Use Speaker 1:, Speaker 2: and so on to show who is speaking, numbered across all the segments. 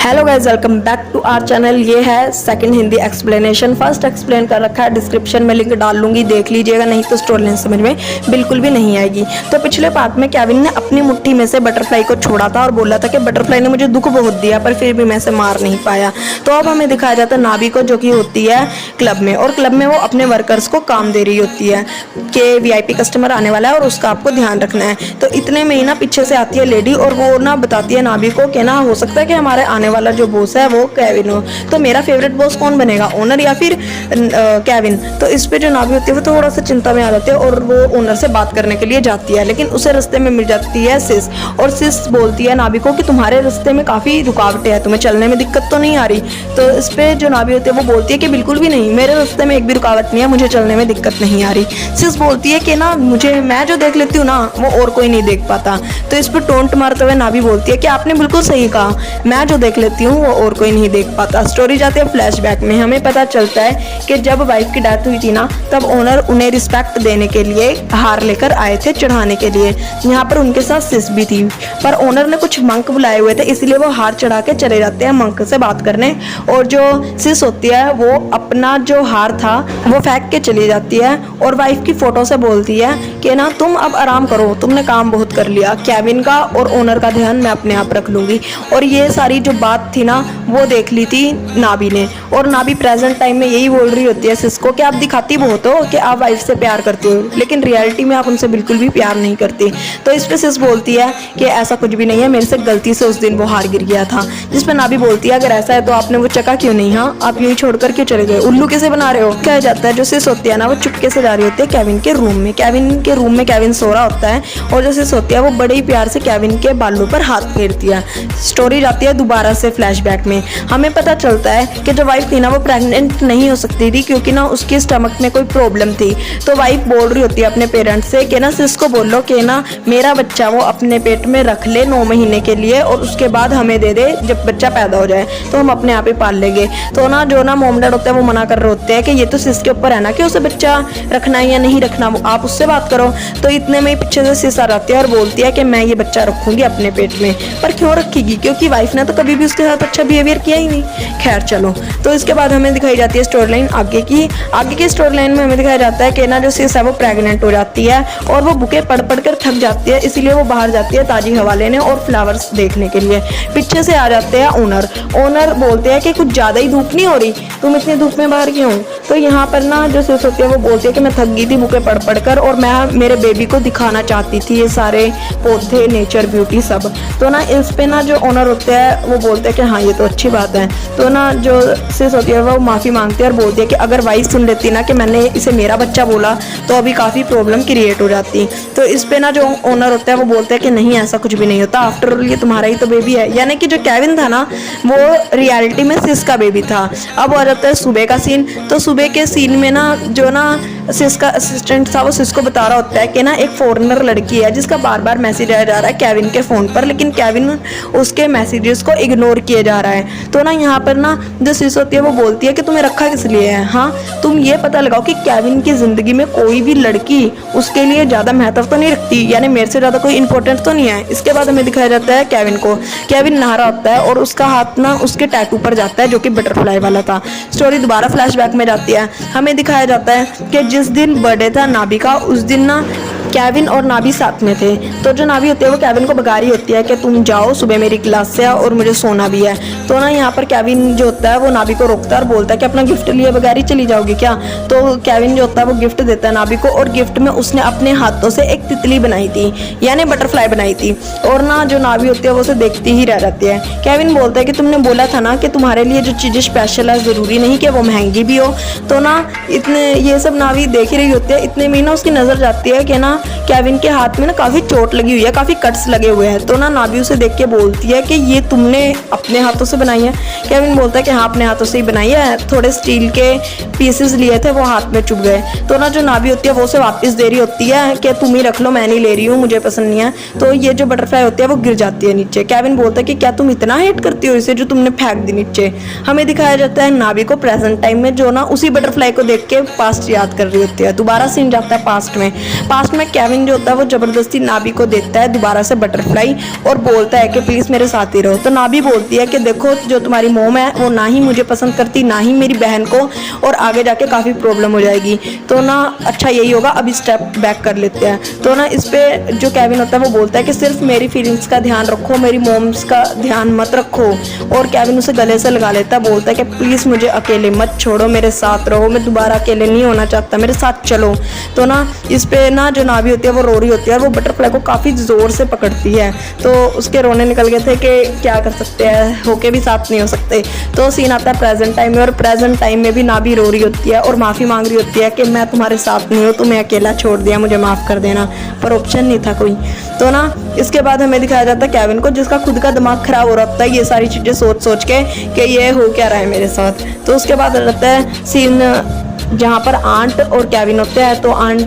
Speaker 1: Hello guys, welcome back to our channel. ये है second Hindi explanation. First explain कर रखा है, डिस्क्रिप्शन में लिंक डाल लूंगी, देख लीजिएगा, नहीं तो स्टोरी लाइन समझ में बिल्कुल भी नहीं आएगी। तो पिछले पार्ट में केविन ने अपनी मुट्ठी में से बटरफ्लाई को छोड़ा था और बोला था कि बटरफ्लाई ने मुझे दुख बहुत दिया पर फिर भी मैं इसे मार नहीं पाया। तो अब हमें दिखाया जाता है नाभी को, जो कि होती है क्लब में, और क्लब में वो अपने वर्कर्स को काम दे रही होती है कि वीआईपी कस्टमर आने वाला है और उसका आपको ध्यान रखना है। तो इतने में ही ना पीछे से आती है लेडी और वो ना बताती है नाभी को कि ना हो सकता है कि हमारे आने वाला जो बॉस है वो केविन हो। तो मेरा फेवरेट बॉस कौन बनेगा, ओनर या फिर केविन? तो इस पे जो नाभी होती है वो थोड़ा सा चिंता में आ जाती है और वो ओनर से बात करने के लिए जाती है, लेकिन उसे रास्ते में मिल जाती है सिस। और सिस बोलती है नाभी को कि तुम्हारे रास्ते में काफ़ी रुकावटें हैं, तुम्हें चलने में दिक्कत तो नहीं आ रही? तो इस पे जो नाभी होती है वो बोलती है कि बिल्कुल भी नहीं, मेरे रास्ते में एक भी रुकावट नहीं है, मुझे चलने में दिक्कत नहीं आ रही। सिस बोलती है कि ना मैं जो देख लेती हूँ ना वो और कोई नहीं देख पाता। तो इस पर टोंट मारते हुए नाभी बोलती है कि आपने बिल्कुल सही कहा, मैं जो देख लेती हूँ वो और कोई नहीं देख पाता। स्टोरी जाती है फ्लैशबैक में, हमें पता चलता है कि जब वाइफ की डेथ हुई थी ना तब ओनर उन्हें रिस्पेक्ट देने के लिए हार लेकर आए थे चढ़ाने के लिए। यहाँ पर उनके साथ सिस भी थी, पर ओनर ने कुछ मंक बुलाए हुए थे, इसलिए वो हार चढ़ा के चले जाते हैं मंक से बात करने। और जो सिस होती है वो अपना जो हार था वो फेंक के चली जाती है और वाइफ की फोटो से बोलती है कि ना तुम अब आराम करो, तुमने काम बहुत कर लिया, केविन का और ओनर का ध्यान मैं अपने आप रख लूंगी। और ये सारी जो बात थी ना वो देख ली थी नाभी ने, और नाभी प्रेजेंट टाइम में यही बोल रही होती है सिस को कि आप दिखाती बहुत हो कि आप वाइफ से प्यार करती हो, लेकिन रियलिटी में आप उनसे बिल्कुल भी प्यार नहीं करती। तो इस पे सिस बोलती है कि ऐसा कुछ भी नहीं है, मेरे से गलती से उस दिन वो हार गिर गया था। जिस पे नाभी बोलती है अगर ऐसा है तो आपने वो चका क्यों नहीं, हाँ आप यूं छोड़कर क्यों चले गए, उल्लू कैसे बना रहे हो? कहा जाता है जो सिस होती है ना वो चुपके से जा रही होती है केविन के रूम में। केविन सो रहा होता है और जो सिस होती है वो बड़े ही प्यार से केविन के बालों पर हाथ फेरती है। स्टोरी जाती है दोबारा से फ्लैशबैक में, हमें पता चलता है कि जो वाइफ थी ना वो प्रेग्नेंट नहीं हो सकती थी क्योंकि ना उसके स्टमक में कोई प्रॉब्लम थी। तो वाइफ बोल रही होती है अपने पेरेंट्स से कि ना सिस को बोलो कि ना मेरा बच्चा वो अपने पेट में रख ले 9 महीने के लिए और उसके बाद हमें दे दे, जब बच्चा पैदा हो जाए तो हम अपने आप ही पाल लेंगे। तो ना जो ना मॉम डैड होता है वो मना कर रहे होते हैं कि ये तो सिस के ऊपर है ना कि उसे बच्चा रखना है या नहीं रखना, आप उससे बात करो। तो इतने में पीछे से सिस आ जाती है और बोलती है कि मैं ये बच्चा रखूंगी अपने पेट में। पर क्यों रखेगी, क्योंकि वाइफ ने तो कभी भी उसके साथ अच्छा बिहेवियर किया ही नहीं। खैर चलो, तो इसके बाद हमें दिखाई जाती है स्टोरी लाइन आगे की स्टोरी लाइन में हमें दिखाया जाता है कि ना जो सिस है वो प्रेग्नेंट हो जाती है और वो बुके पढ़ कर थक जाती है, इसलिए वो बाहर जाती है ताजी हवा लेने और फ्लावर्स देखने के लिए। पीछे से आ जाते हैं ओनर बोलते हैं कि कुछ ज्यादा ही धूप नहीं हो रही, तुम इतनी धूप में बाहर क्यों? तो यहाँ पर ना जो सिस होती है वो बोलती है कि मैं थक गई थी बुके पढ़ कर और मैं मेरे बेबी को दिखाना चाहती थी ये सारे पौधे, नेचर, ब्यूटी सब। तो ना इस पे ना जो ओनर होते हैं वो बोलते हैं कि हाँ ये तो अच्छी बात है। तो ना जो सिस होती है वो माफ़ी मांगती है और बोलती है कि अगर वाइफ सुन लेती ना कि मैंने इसे मेरा बच्चा बोला तो अभी काफ़ी प्रॉब्लम क्रिएट हो जाती। तो इस पे ना जो ओनर होता है वो बोलते हैं कि नहीं ऐसा कुछ भी नहीं होता, आफ्टर ऑल ये तुम्हारा ही तो बेबी है। यानी कि जो केविन था ना वो रियलिटी में सिस का बेबी था। अब आ जाता है सुबह का सीन। तो सुबह के सीन में ना जो ना सिस का असिस्टेंट था वो सिस को बता रहा होता है कि ना एक फॉरेनर लड़की है जिसका बार बार मैसेज आया जा रहा है केविन के फ़ोन पर, लेकिन केविन उसके मैसेजेस को इग्नोर किए जा रहा है। तो ना यहाँ पर ना जो सिस होती है वो बोलती है कि तुम्हें रखा किस लिए है, हाँ तुम ये पता लगाओ कि केविन की ज़िंदगी में कोई भी लड़की उसके लिए ज़्यादा महत्व तो नहीं रखती, यानी मेरे से ज़्यादा कोई इंपॉर्टेंस तो नहीं है। इसके बाद हमें दिखाया जाता है केविन नहा रहा होता है और उसका हाथ ना उसके टैटू पर जाता है जो कि बटरफ्लाई वाला था। स्टोरी दोबारा फ्लैशबैक में जाती है, हमें दिखाया जाता है कि जिस दिन बर्थडे था नाभी का उस दिन ना केविन और नाभी साथ में थे। तो जो नाभी होती है वो केविन को भगा रही होती है कि तुम जाओ, सुबह मेरी क्लास से और मुझे सोना भी है। तो ना यहाँ पर केविन जो होता है वो नाभी को रोकता है और बोलता है कि अपना गिफ्ट लिए बगैर ही चली जाओगी क्या? तो केविन जो होता है वो गिफ्ट देता है नाभी को और गिफ्ट में उसने अपने हाथों से एक तितली बनाई थी, यानी बटरफ्लाई बनाई थी। और ना जो नाभी होती है वो उसे देखती ही रह जाती है। केविन बोलता है कि तुमने बोला था ना कि तुम्हारे लिए जो चीज़ें स्पेशल है ज़रूरी नहीं कि वो महंगी भी हो। तो ना इतने ये सब नाभी देख ही रही होती है, इतने में ना उसकी नज़र जाती है कि ना केविन के हाथ में ना काफ़ी चोट लगी हुई है, काफ़ी कट्स लगे हुए हैं। तो ना नाभी उसे देख के बोलती है कि ये तुमने अपने हाथों से बनाई है? केविन बोलता है कि हाँ अपने हाथों से ही बनाई है, थोड़े स्टील के पीसेस लिए थे वो हाथ में चुभ गए। तो ना जो नाभी होती है वो उसे वापस दे रही होती है कि तुम ही रख लो, मैं नहीं ले रही हूँ, मुझे पसंद नहीं है। तो ये जो बटरफ्लाई होती है वो गिर जाती है नीचे। केविन बोलता है कि क्या तुम इतना हेट करती हो इसे जो तुमने फेंक दी नीचे? हमें दिखाया जाता है नाभी को प्रेजेंट टाइम में जो ना उसी बटरफ्लाई को देख के पास्ट याद कर रही होती है। दोबारा सीन जाता है पास्ट में केविन जो होता है वो ज़बरदस्ती नाभी को देता है दोबारा से बटरफ्लाई और बोलता है कि प्लीज़ मेरे साथ ही रहो। तो नाभी बोलती है कि देखो जो तुम्हारी मोम है वो ना ही मुझे पसंद करती ना ही मेरी बहन को, और आगे जाके काफ़ी प्रॉब्लम हो जाएगी, तो ना अच्छा यही होगा अभी स्टेप बैक कर लेते हैं। तो ना इस पे जो केविन होता है वो बोलता है कि सिर्फ मेरी फीलिंग्स का ध्यान रखो, मेरी मोम्स का ध्यान मत रखो। और केविन उसे गले से लगा लेता है, बोलता है कि प्लीज़ मुझे अकेले मत छोड़ो, मेरे साथ रहो, मैं दोबारा अकेले नहीं होना चाहता, मेरे साथ चलो। तो ना इस पे ना जो नाभी होती है वो रो रही होती है और वो बटरफ्लाई को काफ़ी ज़ोर से पकड़ती है। तो उसके रोने निकल गए थे कि क्या कर सकते हैं, होके भी साथ नहीं हो सकते। तो सीन आता है प्रेजेंट टाइम में, और प्रेजेंट टाइम में भी नाभी रो रही होती है और माफ़ी मांग रही होती है कि मैं तुम्हारे साथ नहीं हूँ, तुम्हें अकेला छोड़ दिया, मुझे माफ़ कर देना, पर ऑप्शन नहीं था कोई। तो ना इसके बाद हमें दिखाया जाता है केविन को, जिसका खुद का दिमाग खराब हो रहा होता है ये सारी चीज़ें सोच सोच के कि ये हो क्या रहा है मेरे साथ। तो उसके बाद रहता है सीन जहाँ पर आंट और केविन होते हैं। तो आंट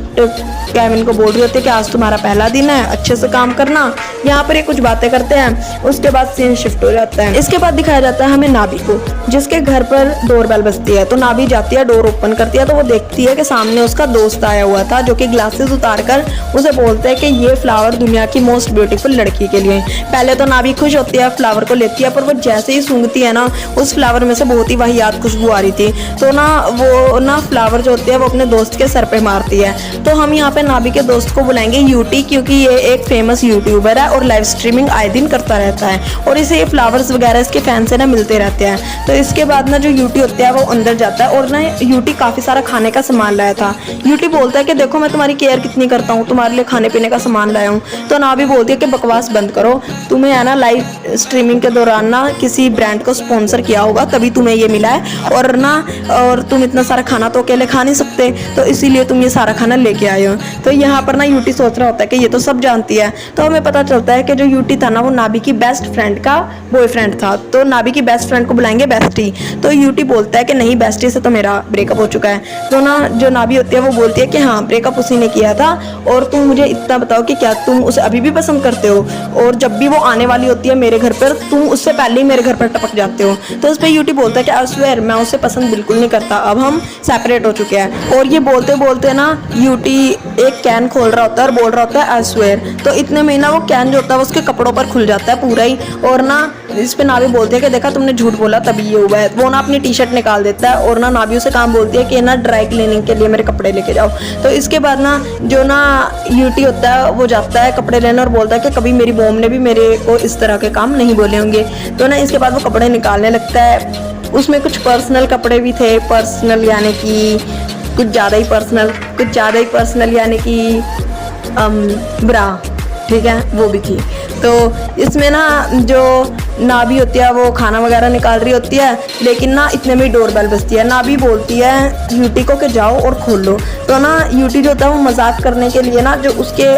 Speaker 1: केविन को बोल रही होती है कि आज तुम्हारा पहला दिन है, अच्छे से काम करना। यहाँ पर ये कुछ बातें करते हैं, उसके बाद सीन शिफ्ट हो जाता है। इसके बाद दिखाया जाता है हमें नाभी को, जिसके घर पर डोरबेल बजती है। तो नाभी जाती है, डोर ओपन करती है, तो वो देखती है कि सामने उसका दोस्त आया हुआ था, जो कि ग्लासेस उतार कर उसे बोलता है कि ये फ्लावर दुनिया की मोस्ट ब्यूटीफुल लड़की के लिए। पहले तो नाभी खुश होती है, फ्लावर को लेती है, पर वो जैसे ही सूंघती है ना, उस फ्लावर में से बहुत ही वाहियात खुशबू आ रही थी। तो ना वो ना फ्लावर जो होती है वो अपने दोस्त के सर पे मारती है। तो हम यहाँ पे नाभी के दोस्त को बुलाएंगे यूटी, क्योंकि ये एक फेमस यूट्यूबर है और लाइव स्ट्रीमिंग आए दिन करता रहता है, और इसे ये फ्लावर्स वगैरह इसके फैन से ना मिलते रहते हैं। तो इसके बाद ना जो यूटी होता है वो अंदर जाता है, और ना यूटी काफ़ी सारा खाने का सामान लाया था। यूटी बोलता है कि देखो मैं तुम्हारी केयर कितनी करता हूँ, तुम्हारे लिए खाने पीने का सामान लाया हूँ। तो नाभी बोलती है कि बकवास बंद करो, तुम्हें है ना लाइव स्ट्रीमिंग के दौरान ना किसी ब्रांड को स्पॉन्सर किया होगा, तभी तुम्हें ये मिला है, और तुम इतना सारा खाना तो अकेले खा नहीं सकते, तो इसीलिए तुम ये सारा खाना लेके आए हो। तो यहाँ पर ना यूटी सोच रहा होता है कि ये तो सब जानती है। तो हमें पता चलता है कि जो यूटी था ना वो नाभी की बेस्ट फ्रेंड का बॉयफ्रेंड था। तो नाभी की बेस्ट फ्रेंड को बुलाएंगे बेस्टी। तो यूटी बोलता है कि नहीं, बेस्टी से तो मेरा ब्रेकअप हो चुका है। तो ना जो नाभी होती है वो बोलती है कि हाँ ब्रेकअप उसी ने किया था, और तुम मुझे इतना बताओ कि क्या तुम उसे अभी भी पसंद करते हो, और जब भी वो आने वाली होती है मेरे घर पर तुम उससे पहले ही मेरे घर पर टपक जाते हो। तो उस पर यूटी बोलता है कि आई स्वेयर मैं उसे पसंद बिल्कुल नहीं करता, अब हम सेपरेट हो चुके हैं। और ये बोलते बोलते ना यूटी एक कैन खोल रहा होता है और बोल रहा होता है आई स्वेयर। तो इतने में ना वो कैन जो होता है उसके कपड़ों पर खुल जाता है पूरा ही, और ना इस पे नाभी बोलते हैं कि देखा तुमने झूठ बोला तभी ये हुआ है। वो ना अपनी टी शर्ट निकाल देता है, और ना नाभी उसे काम बोलती है कि ना ड्राई क्लीनिंग के लिए मेरे कपड़े लेके जाओ। तो इसके बाद ना जो ना यूटी होता है वो जाता है कपड़े लेने और बोलता है कि कभी मेरी मोम ने भी मेरे को इस तरह के काम नहीं बोले होंगे। तो ना इसके बाद वो कपड़े निकालने लगता है, उसमें कुछ पर्सनल कपड़े भी थे, पर्सनल यानी कि कुछ ज़्यादा ही पर्सनल यानी कि ब्रा, ठीक है, वो भी थी। तो इसमें ना जो नाभी होती है वो खाना वगैरह निकाल रही होती है, लेकिन ना इतने में डोरबेल बजती है। नाभी बोलती है यूटी को कि जाओ और खोल लो। तो ना यूटी जो होता है वो मजाक करने के लिए ना जो उसके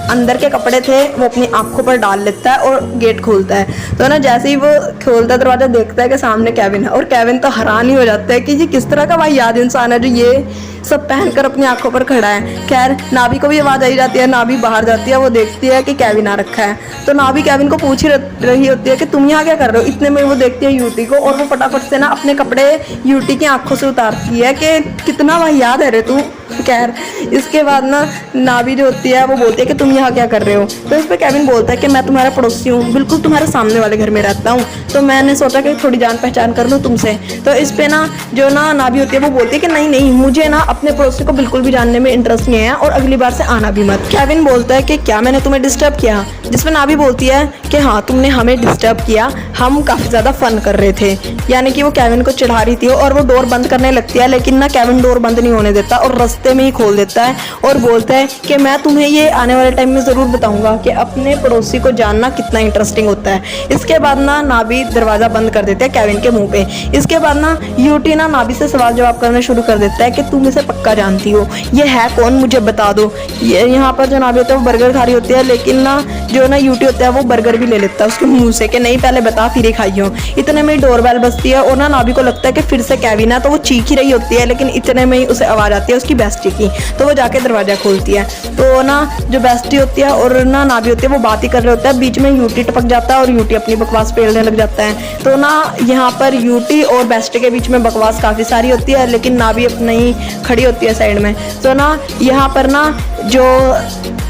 Speaker 1: अंदर के कपड़े थे वो अपनी आंखों पर डाल लेता है और गेट खोलता है। तो ना जैसे ही वो खोलता है दरवाजा, देखता है कि सामने केविन है, और केविन तो हैरान ही हो जाता है कि ये किस तरह का भाई याद इंसान है जो ये सब पहनकर अपनी आंखों पर खड़ा है। खैर नाभी को भी आवाज़ आई जाती है, नाभी बाहर जाती है, वो देखती है कि केविन आ रखा है। तो नाभी केविन को पूछ रही होती है कि तुम यहाँ क्या कर रहे हो। इतने में वो देखती है यूटी को, और वो फटाफट से ना अपने कपड़े यूटी की आंखों से उतारती है कि कितना भाई याद है रे तू। खैर इसके बाद ना नाभी जो होती है वो बोलती है कि तुम यहाँ क्या कर रहे हो। तो इस पर केविन बोलता है कि मैं तुम्हारा पड़ोसी हूँ, बिल्कुल तुम्हारे सामने वाले घर में रहता हूँ, तो मैंने सोचा कि थोड़ी जान पहचान कर लूँ तुमसे। तो इस पे ना जो ना नाभी होती है वो बोलती है कि नहीं नहीं, मुझे ना अपने पड़ोसी को बिल्कुल भी जानने में इंटरेस्ट नहीं है, और अगली बार से आना भी मत। केविन बोलता है कि क्या मैंने तुम्हें डिस्टर्ब किया, जिसमें नाभी बोलती है कि हाँ तुमने हमें डिस्टर्ब किया, हम काफ़ी ज़्यादा फन कर रहे थे। यानी कि वो केविन को चिढ़ा रही थी, और वो डोर बंद करने लगती है, लेकिन ना केविन डोर बंद नहीं होने देता और रास्ते में ही खोल देता है, और बोलता है कि मैं तुम्हें ये आने वाले टाइम में ज़रूर बताऊंगा कि अपने पड़ोसी को जानना कितना इंटरेस्टिंग होता है। इसके बाद ना नाभी दरवाज़ा बंद कर देते हैं केविन के मुंह पे। इसके बाद ना यूटी ना नाभी से सवाल जवाब करना शुरू कर देता है कि तुम इसे पक्का जानती हो, ये है कौन, मुझे बता दो। ये यहाँ पर जो नाभी होता है वो बर्गर खा रही होती है, लेकिन ना जो ना यूटी होता है वो बर्गर भी ले लेता है उसके मुंह से कि नहीं पहले बता फिर ही खाइयो। इतने में ही डोरबेल बजती है, और ना नाभी को लगता है कि फिर से केविन है, तो वो चीख ही रही होती है, लेकिन इतने में ही उसे आवाज़ आती है उसकी बेस्टी की। तो वो जाके दरवाज़ा खोलती है, तो ना जो बेस्टी होती है और ना नाभी होती है वो बात ही कर रहे होता है, बीच में यूटी टपक जाता है और यूटी अपनी बकवास पेलने लग जाता है। तो ना यहाँ पर यूटी और बेस्टी के बीच में बकवास काफ़ी सारी होती है, लेकिन नाभी अपनी ही खड़ी होती है साइड में। तो ना यहाँ पर ना जो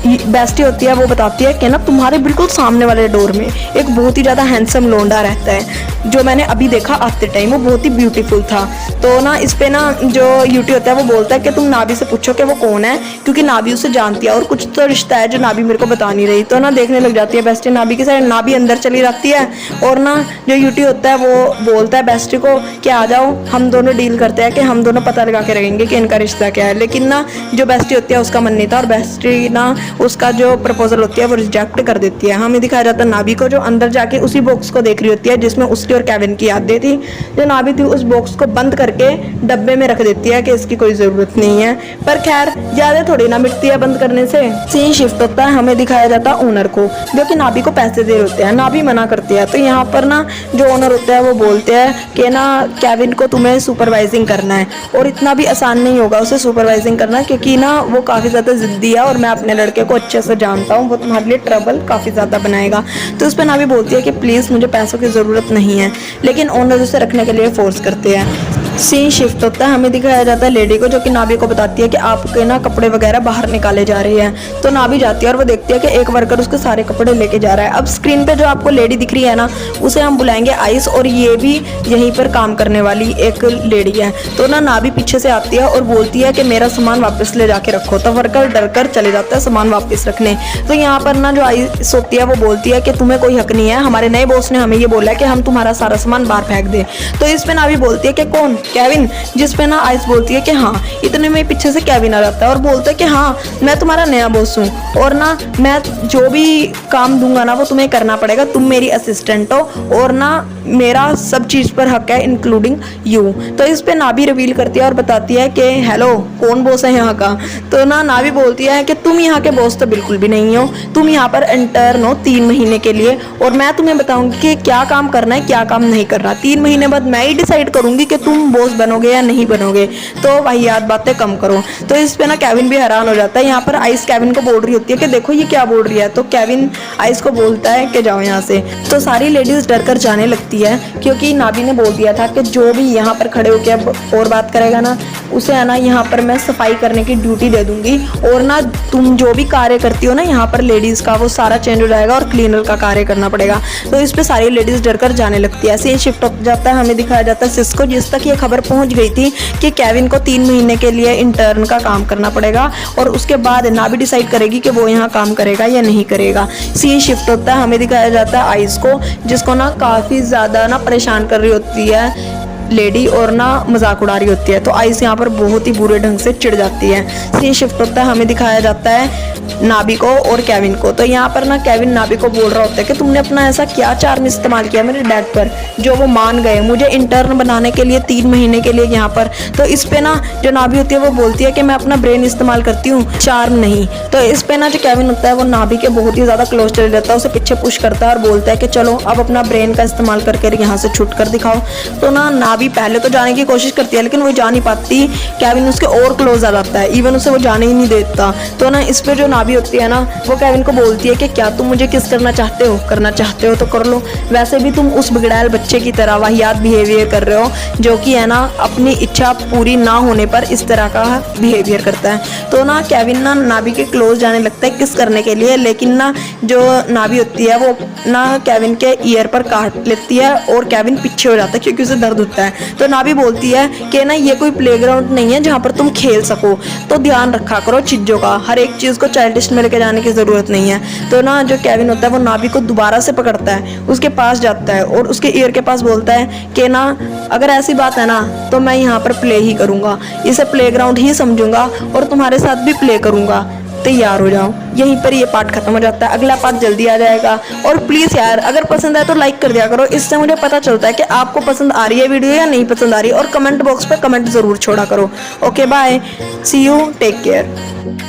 Speaker 1: बेस्टी होती है वो बताती है कि ना तुम्हारे बिल्कुल सामने वाले डोर में एक बहुत ही ज़्यादा हैंडसम लोंडा रहता है, जो मैंने अभी देखा आते टाइम, वो बहुत ही ब्यूटीफुल था। तो ना इस पे ना जो यूटी होता है वो बोलता है कि तुम नाभी से पूछो कि वो कौन है, क्योंकि नाभी उसे जानती है और कुछ तो रिश्ता है जो नाभी मेरे को बता नहीं रही। तो ना देखने लग जाती है बेस्टी नाभी की साइड, नाभी अंदर चली जाती है और ना जो यूटी होता है वो बोलता है बेस्टी को कि आ जाओ हम दोनों डील करते हैं, कि हम दोनों पता लगा के रहेंगे कि इनका रिश्ता क्या है। लेकिन ना जो बेस्टी होती है उसका मन नहीं था और बेस्टी ना उसका जो प्रपोजल होती है वो रिजेक्ट कर देती है। हमें दिखाया जाता है नाभी को जो अंदर जाके उसी बॉक्स को देख रही होती है जिसमें उसकी और केविन की यादें थी। जो नाभी थी उस बॉक्स को बंद करके डब्बे में रख देती है कि इसकी कोई जरूरत नहीं है, पर खैर यादें थोड़ी ना मिटती है बंद करने से। सीन शिफ्ट होता है, हमें दिखाया जाता है ओनर को, जो कि नाभी को पैसे दे रहे होते हैं। नाभी मना करती है, तो यहाँ पर ना जो ओनर होता है वो बोलते हैं कि ना केविन को तुम्हें सुपरवाइजिंग करना है, और इतना भी आसान नहीं होगा उसे सुपरवाइजिंग करना, क्योंकि ना वो काफ़ी ज़्यादा जिद्दी है और मैं अपने लड़के को अच्छे से जानता हूँ, वो तुम्हारे लिए ट्रबल काफ़ी ज़्यादा बनाएगा। तो उस पर नाभी बोलती है कि प्लीज़ मुझे पैसों की ज़रूरत नहीं है, लेकिन ओनर उसे रखने के लिए फोर्स करते हैं। सीन शिफ्ट होता है, हमें दिखाया जाता है लेडी को, जो कि नाभी को बताती है कि आपके ना कपड़े वगैरह बाहर निकाले जा रहे हैं। तो नाभी जाती है और वो देखती है कि एक वर्कर उसके सारे कपड़े लेके जा रहा है। अब स्क्रीन पे जो आपको लेडी दिख रही है ना, उसे हम बुलाएंगे आइस, और ये भी यहीं पर काम करने वाली एक लेडी है। तो ना नाभी पीछे से आती है और बोलती है कि मेरा सामान वापस ले जाके रखो। तो वर्कर डर कर चले जाता है सामान वापस रखने। तो यहाँ पर ना जो आइस होती है वो बोलती है कि तुम्हें कोई हक नहीं है, हमारे नए बॉस ने हमें ये बोला है कि हम तुम्हारा सारा सामान बाहर फेंक दें। तो इस पे नाभी बोलती है कि कौन? केविन। जिस पे ना आइस बोलती है कि हाँ। इतने में पीछे से केविन आ जाता है और बोलता है कि हाँ मैं तुम्हारा नया बॉस हूँ, और ना मैं जो भी काम दूंगा ना वो तुम्हें करना पड़ेगा, तुम मेरी असिस्टेंट हो और ना मेरा सब चीज़ पर हक है इंक्लूडिंग यू। तो इस पे नाभी रिवील करती है और बताती है कि हेलो कौन बॉस है यहाँ का। तो ना नाभी बोलती है कि तुम यहाँ के बॉस तो बिल्कुल भी नहीं हो, तुम यहाँ पर इंटर्न हो 3 महीने के लिए, और मैं तुम्हें बताऊंगी कि क्या काम करना है क्या काम नहीं करना। 3 महीने बाद मैं ही डिसाइड करूंगी कि तुम बॉस बनोगे या नहीं बनोगे। तो वाहियात बातें कम करो। तो इस पे ना केविन भी हैरान हो जाता है। यहाँ पर आइस केविन को बोल रही होती है कि देखो ये क्या बोल रही है। तो केविन आइस को बोलता है कि जाओ यहाँ से। तो सारी लेडीज डर कर जाने लगती है, क्योंकि नाभी ने बोल दिया था कि जो भी यहाँ पर खड़े होकर और बात करेगा ना उसे है ना यहाँ पर मैं सफाई करने की ड्यूटी दे दूंगी, और ना तुम जो भी कार्य करती हो ना यहाँ पर लेडीज का वो सारा चेंज हो जाएगा और क्लीनर का कार्य करना पड़ेगा। तो इस पे सारी लेडीज डर कर जाने लगती है। ऐसे ही शिफ्ट हो जाता है, हमें दिखाया जाता है सिस्को, जिस तक ये खबर पहुंच गई थी कि केविन को 3 महीने के लिए इंटर्न का काम करना पड़ेगा, और उसके बाद नाभी डिसाइड करेगी कि वो यहाँ काम करेगा या नहीं करेगा। सीन शिफ्ट होता है, हमें दिखाया जाता है आइस को, जिसको ना काफ़ी ज़्यादा ना परेशान कर रही होती है लेडी और ना मजाक उड़ा रही होती है। तो आइस यहाँ पर बहुत ही बुरे ढंग से चिढ़ जाती है। सीन शिफ्ट होता है, हमें दिखाया जाता है नाभी को और केविन को। तो यहाँ पर ना केविन नाभी को बोल रहा होता है कि तुमने अपना ऐसा क्या चार्म इस्तेमाल किया मेरे डैड पर जो वो मान गए मुझे इंटर्न बनाने के लिए 3 महीने के लिए यहाँ पर। तो इस पे ना जो नाभी होती है वो बोलती है कि मैं अपना ब्रेन इस्तेमाल करती हूँ, चार्म नहीं। तो इस पे ना जो केविन होता है वो नाभी के बहुत ही ज़्यादा क्लोज चले जाता है, उसे पीछे पुश करता है और बोलता है कि चलो अब अपना ब्रेन का इस्तेमाल करके यहाँ से छूट कर दिखाओ। तो ना नाभी पहले तो जाने की कोशिश करती है, लेकिन वो जा नहीं पाती। केविन उसके और क्लोज आ जाता है, इवन उसे वो जाने ही नहीं देता। तो ना इस पे जो नाभी होती है ना वो केविन को बोलती है कि क्या तुम मुझे किस करना चाहते हो? करना चाहते हो तो कर लो, वैसे भी तुम उस बिगड़ैल बच्चे की तरह वाहियात बिहेवियर कर रहे हो, जो कि है ना अपनी इच्छा पूरी ना होने पर इस तरह का बिहेवियर करता है। तो ना केविन ना नाभी के क्लोज जाने लगता है किस करने के लिए, लेकिन ना जो नाभी होती है वो ना केविन के ईयर पर काट लेती है और केविन पीछे हो जाता है क्योंकि उसे दर्द होता है। तो नाभी बोलती है कि ना ये कोई प्लेग्राउंड नहीं है जहाँ पर तुम खेल सको, तो ध्यान रखा करो चीज़ों का, हर एक चीज़ को चाइल्डिश में लेके जाने की ज़रूरत नहीं है। तो ना जो केविन होता है वो नाभी को दोबारा से पकड़ता है, उसके पास जाता है और उसके ईयर के पास बोलता है कि ना अगर ऐसी बात है ना तो मैं यहाँ पर प्ले ही करूँगा, इसे प्लेग्राउंड ही समझूंगा और तुम्हारे साथ भी प्ले करूँगा, तैयार हो जाओ। यहीं पर ये पार्ट खत्म हो जाता है, अगला पार्ट जल्दी आ जाएगा। और प्लीज़ यार अगर पसंद आए तो लाइक कर दिया करो, इससे मुझे पता चलता है कि आपको पसंद आ रही है वीडियो या नहीं पसंद आ रही है, और कमेंट बॉक्स पे कमेंट ज़रूर छोड़ा करो। Okay bye, see you, take care.